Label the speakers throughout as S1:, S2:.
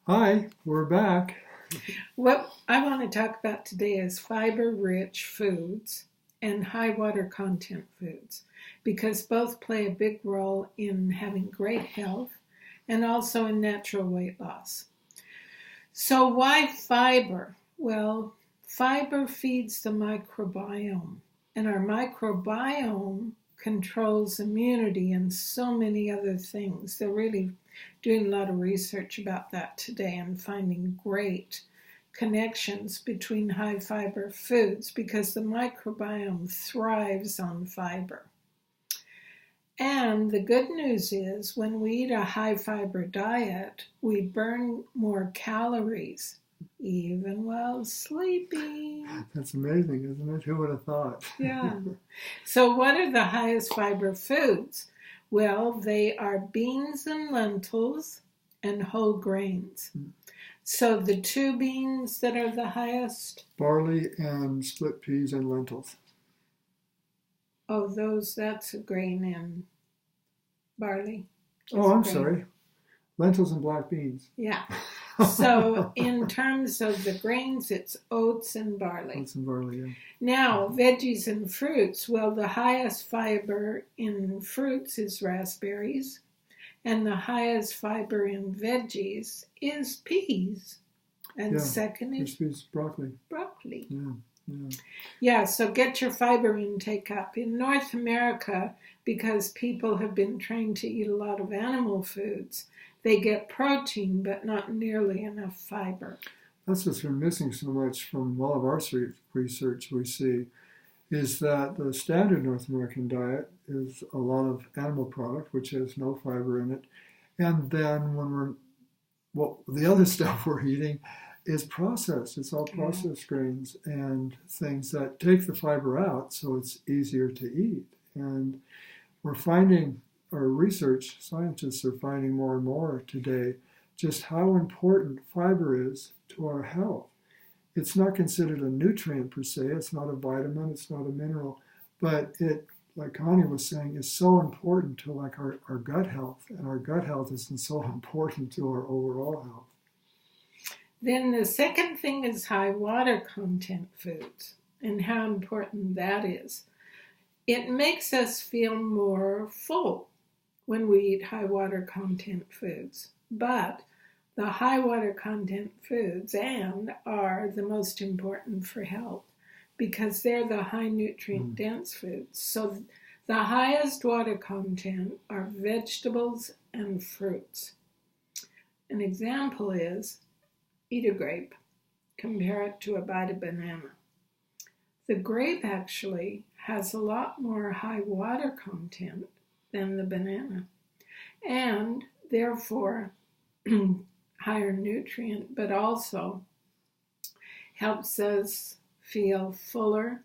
S1: Hi, we're back.
S2: What I want to talk about today is fiber-rich foods and high water content foods because both play a big role in having great health and also in natural weight loss. So, why fiber? Well, fiber feeds the microbiome, and our microbiome controls immunity and so many other things. They're really doing a lot of research about that today and finding great connections between high fiber foods because the microbiome thrives on fiber. And the good news is when we eat a high fiber diet, we burn more calories even while sleeping.
S1: That's amazing, isn't it? Who would have thought?
S2: Yeah. So, what are the highest fiber foods? Well, they are beans and lentils and whole grains. So, the two beans that are the highest,
S1: Barley and split peas and lentils.
S2: oh, that's a grain and barley.
S1: Oh, I'm sorry. Lentils and black beans.
S2: Yeah. So, in terms of the grains, it's oats and barley.
S1: Oats and barley, yeah.
S2: Now, veggies and fruits. Well, the highest fiber in fruits is raspberries, and the highest fiber in veggies is peas. And second is
S1: broccoli.
S2: Broccoli.
S1: Yeah.
S2: Yeah, so get your fiber intake up. In North America, because people have been trained to eat a lot of animal foods, they get protein, but not nearly enough fiber.
S1: That's what's been missing so much from all of our research we see, is that the standard North American diet is a lot of animal product, which has no fiber in it. And then the other stuff we're eating is processed. It's all processed grains and things that take the fiber out so it's easier to eat. And we're finding, our research scientists are finding more and more today just how important fiber is to our health. It's not considered a nutrient per se, it's not a vitamin, it's not a mineral, but it, like Connie was saying, is so important to like our gut health, and our gut health is so important to our overall health.
S2: Then the second thing is high water content foods and how important that is. It makes us feel more full when we eat high water content foods, but the high water content foods are the most important for health because they're the high nutrient dense foods. So the highest water content are vegetables and fruits. An example is eat a grape, compare it to a bite of banana. The grape actually has a lot more high water content than the banana, and therefore higher nutrient, but also helps us feel fuller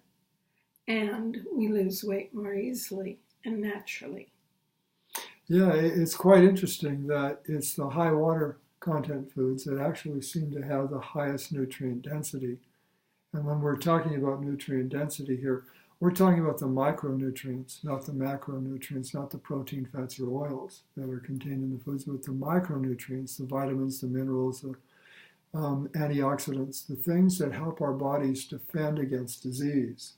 S2: and we lose weight more easily and naturally.
S1: Yeah, it's quite interesting that it's the high water content foods that actually seem to have the highest nutrient density. And when we're talking about nutrient density here, we're talking about the micronutrients, not the macronutrients, not the protein, fats, or oils that are contained in the foods, but the micronutrients, the vitamins, the minerals, the antioxidants, the things that help our bodies defend against disease.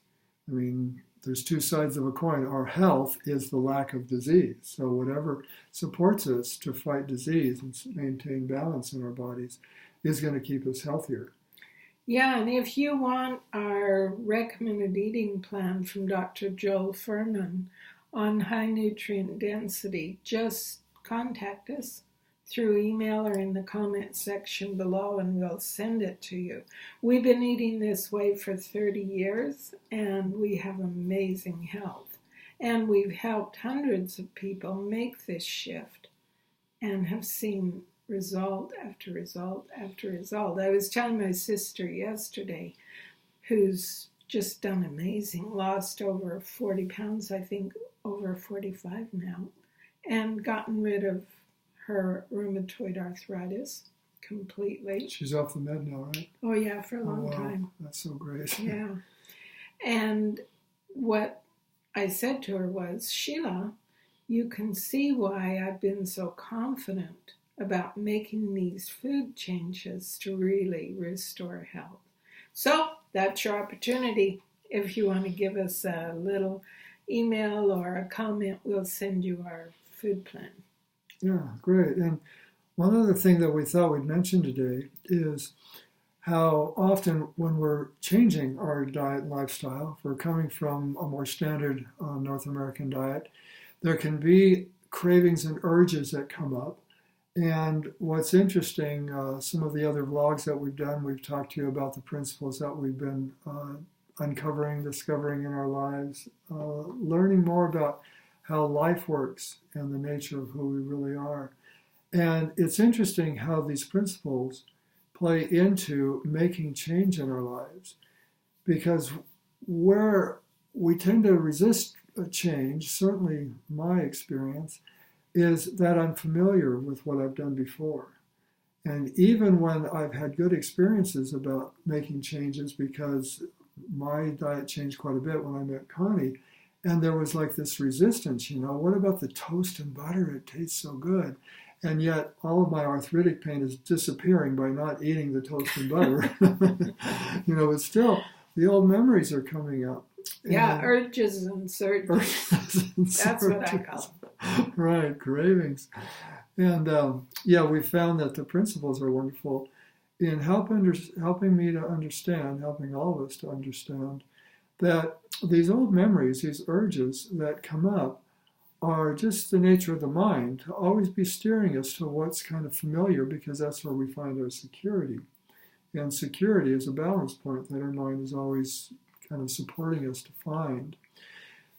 S1: I mean, there's two sides of a coin. Our health is the lack of disease. So whatever supports us to fight disease and maintain balance in our bodies is going to keep us healthier.
S2: Yeah, and if you want our recommended eating plan from Dr. Joel Furman on high nutrient density, just contact us through email or in the comment section below and we'll send it to you. We've been eating this way for 30 years and we have amazing health. And we've helped hundreds of people make this shift and have seen result after result after result. I was telling my sister yesterday, who's just done amazing, lost over 40 pounds, I think over 45 now, and gotten rid of her rheumatoid arthritis completely.
S1: She's off the med now, right?
S2: Oh yeah, for a long time.
S1: That's so great.
S2: Yeah. And what I said to her was, Sheila, you can see why I've been so confident about making these food changes to really restore health. So that's your opportunity. If you want to give us a little email or a comment, we'll send you our food plan.
S1: Yeah, great. And one other thing that we thought we'd mention today is how often when we're changing our diet and lifestyle, if we're coming from a more standard North American diet, there can be cravings and urges that come up. And what's interesting, some of the other vlogs that we've done, we've talked to you about the principles that we've been uncovering, discovering in our lives, learning more about how life works and the nature of who we really are. And it's interesting how these principles play into making change in our lives, because where we tend to resist a change, certainly my experience, is that I'm familiar with what I've done before. And even when I've had good experiences about making changes, because my diet changed quite a bit when I met Connie, and there was like this resistance, what about the toast and butter? It tastes so good. And yet all of my arthritic pain is disappearing by not eating the toast and butter. But still, the old memories are coming up.
S2: Yeah, urges and surges. That's what I call them.
S1: Right, cravings. And we found that the principles are wonderful in helping me to understand, helping all of us to understand that these old memories, these urges that come up, are just the nature of the mind to always be steering us to what's kind of familiar, because that's where we find our security. And security is a balance point that our mind is always kind of supporting us to find.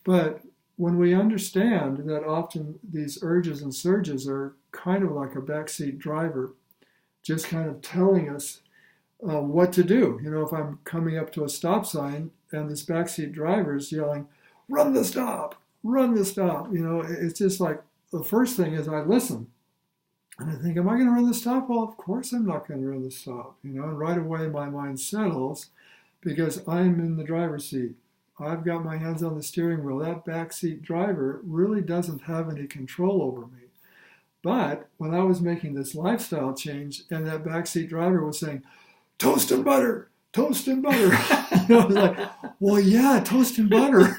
S1: But when we understand that often these urges and surges are kind of like a backseat driver, just kind of telling us what to do. If I'm coming up to a stop sign and this backseat driver is yelling, "Run the stop! Run the stop!" It's just like the first thing is I listen. And I think, am I going to run the stop? Well, of course I'm not going to run the stop. And right away my mind settles because I'm in the driver's seat. I've got my hands on the steering wheel. That backseat driver really doesn't have any control over me. But when I was making this lifestyle change and that backseat driver was saying, "Toast and butter, toast and butter," I was like, well, yeah, toast and butter.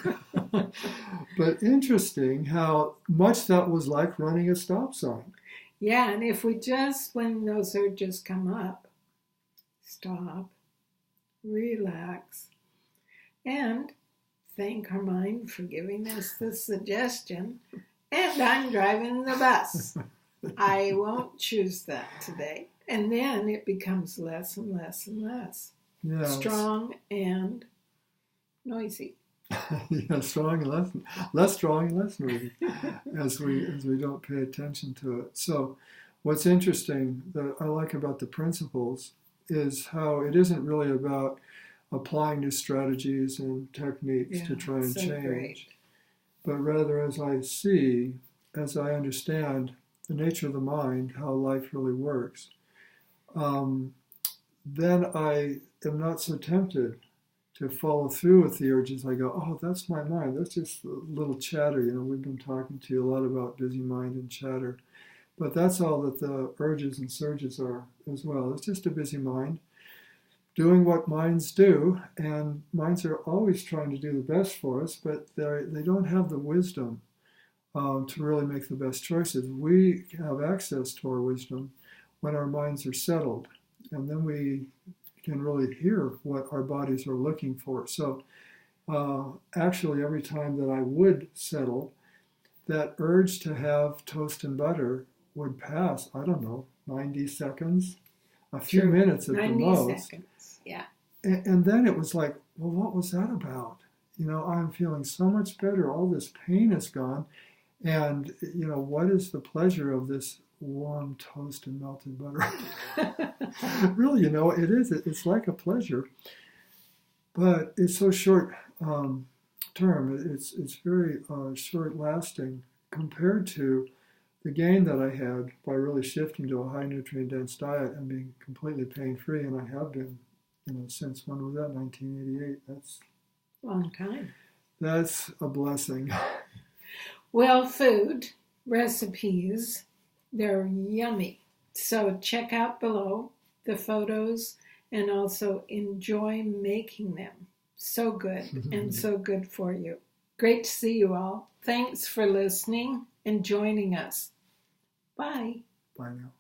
S1: But interesting how much that was like running a stop sign.
S2: Yeah, and if we just, when those urges come up, stop, relax, and thank our mind for giving us the suggestion, and I'm driving the bus. I won't choose that today. And then it becomes less and less and less.
S1: Yeah,
S2: strong and noisy.
S1: Yeah, strong and less strong and less noisy as we don't pay attention to it. So what's interesting that I like about the principles is how it isn't really about applying new strategies and techniques to try and change,
S2: great.
S1: But rather as I understand the nature of the mind, how life really works, then I am not so tempted to follow through with the urges. I go, oh, that's my mind. That's just a little chatter. We've been talking to you a lot about busy mind and chatter. But that's all that the urges and surges are as well. It's just a busy mind doing what minds do. And minds are always trying to do the best for us, but they don't have the wisdom to really make the best choices. We have access to our wisdom when our minds are settled. And then we can really hear what our bodies are looking for. So actually, every time that I would settle, that urge to have toast and butter would pass, 90 seconds, a few minutes at the most.
S2: 90 seconds, yeah.
S1: And then it was like, well, what was that about? I'm feeling so much better. All this pain is gone. And, what is the pleasure of this warm toast and melted butter? Really, it is. It's like a pleasure. But it's so short term. It's very short lasting compared to the gain that I had by really shifting to a high nutrient dense diet and being completely pain free. And I have been, since when was that? 1988. That's
S2: a long time.
S1: That's a blessing.
S2: Well, food recipes, they're yummy. So check out below the photos and also enjoy making them. So good and so good for you. Great to see you all. Thanks for listening and joining us. Bye.
S1: Bye now.